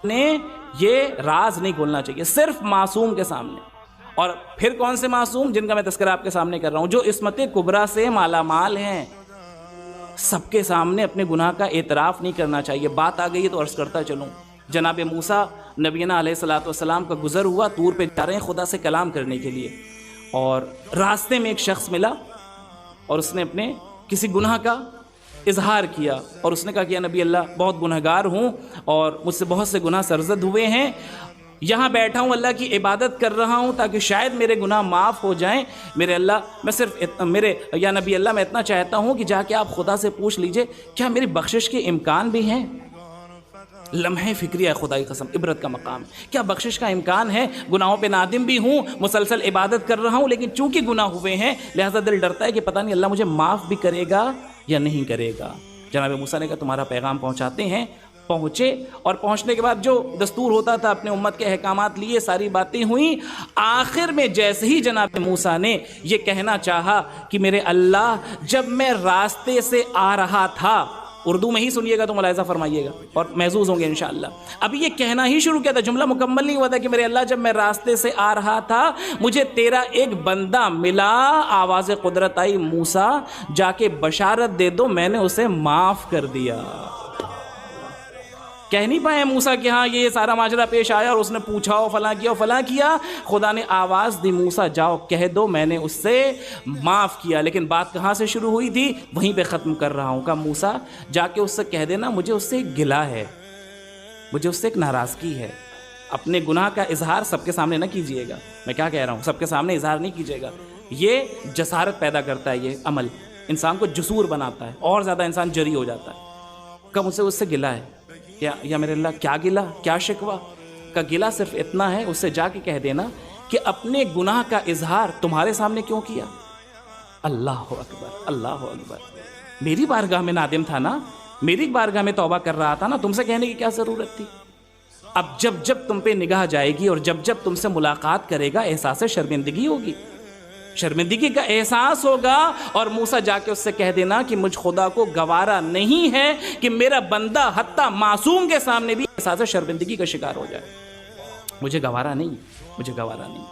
نے یہ راز نہیں کھولنا چاہیے، صرف معصوم کے سامنے۔ اور پھر کون سے معصوم؟ جن کا میں تذکرہ آپ کے سامنے کر رہا ہوں، جو عصمت کبریٰ سے مالا مال ہیں۔ سب کے سامنے اپنے گناہ کا اعتراف نہیں کرنا چاہیے۔ بات آ گئی ہے تو عرض کرتا چلوں، جناب موسیٰ نبینا علیہ السلام کا گزر ہوا، طور پہ جا رہے ہیں خدا سے کلام کرنے کے لیے، اور راستے میں ایک شخص ملا اور اس نے اپنے کسی گناہ کا اظہار کیا، اور اس نے کہا کہ یا نبی اللہ، بہت گنہگار ہوں اور مجھ سے بہت سے گناہ سرزد ہوئے ہیں، یہاں بیٹھا ہوں اللہ کی عبادت کر رہا ہوں تاکہ شاید میرے گناہ معاف ہو جائیں، میرے اللہ میں صرف یا نبی اللہ میں اتنا چاہتا ہوں کہ جا کے آپ خدا سے پوچھ لیجئے کیا میری بخشش کے امکان بھی ہیں۔ لمحے فکری ہے، خدا کی قسم عبرت کا مقام، کیا بخشش کا امکان ہے؟ گناہوں پہ نادم بھی ہوں، مسلسل عبادت کر رہا ہوں، لیکن چونکہ گناہ ہوئے ہیں لہذا دل ڈرتا ہے کہ پتہ نہیں اللہ مجھے معاف بھی کرے گا یا نہیں کرے گا۔ جناب موسیٰ نے کہا تمہارا پیغام پہنچاتے ہیں۔ پہنچے، اور پہنچنے کے بعد جو دستور ہوتا تھا اپنے امت کے احکامات لیے، ساری باتیں ہوئیں۔ آخر میں جیسے ہی جناب موسیٰ نے یہ کہنا چاہا کہ میرے اللہ، جب میں راستے سے آ رہا تھا، اردو میں ہی سنیے گا تو ملاحظہ فرمائیے گا اور محظوظ ہوں گے انشاءاللہ۔ ابھی یہ کہنا ہی شروع کیا تھا، جملہ مکمل نہیں ہوا تھا کہ میرے اللہ جب میں راستے سے آ رہا تھا مجھے تیرا ایک بندہ ملا، آواز قدرت آئی، موسیٰ جا کے بشارت دے دو میں نے اسے معاف کر دیا۔ کہہ نہیں پائے موسیٰ کہ ہاں یہ سارا ماجرا پیش آیا اور اس نے پوچھا اور فلاں کیا اور فلاں کیا، خدا نے آواز دی موسیٰ جاؤ کہہ دو میں نے اس سے معاف کیا۔ لیکن بات کہاں سے شروع ہوئی تھی؟ وہیں پہ ختم کر رہا ہوں۔ کہا موسیٰ جا کے اس سے کہہ دینا مجھے اس سے ایک گلہ ہے، مجھے اس سے ایک ناراضگی ہے۔ اپنے گناہ کا اظہار سب کے سامنے نہ کیجئے گا، میں کیا کہہ رہا ہوں، سب کے سامنے اظہار نہیں کیجئے گا، یہ جسارت پیدا کرتا ہے، یہ عمل انسان کو جسور بناتا ہے، اور زیادہ انسان جری ہو جاتا ہے۔ کہا مجھ سے اس سے گلہ ہے، یا میرے اللہ کیا گلہ، کیا شکوہ؟ کا گلہ صرف اتنا ہے، اس سے جا کے کہہ دینا کہ اپنے گناہ کا اظہار تمہارے سامنے کیوں کیا؟ اللہ اکبر، اللہ اکبر، میری بارگاہ میں نادم تھا نا، میری بارگاہ میں توبہ کر رہا تھا نا، تم سے کہنے کی کیا ضرورت تھی؟ اب جب تم پہ نگاہ جائے گی اور جب تم سے ملاقات کرے گا احساس شرمندگی ہوگی، شرمندگی کا احساس ہوگا، اور موسیٰ جا کے اس سے کہہ دینا کہ مجھ خدا کو گوارا نہیں ہے کہ میرا بندہ حتیٰ معصوم کے سامنے بھی احساس شرمندگی کا شکار ہو جائے، مجھے گوارا نہیں، مجھے گوارا نہیں۔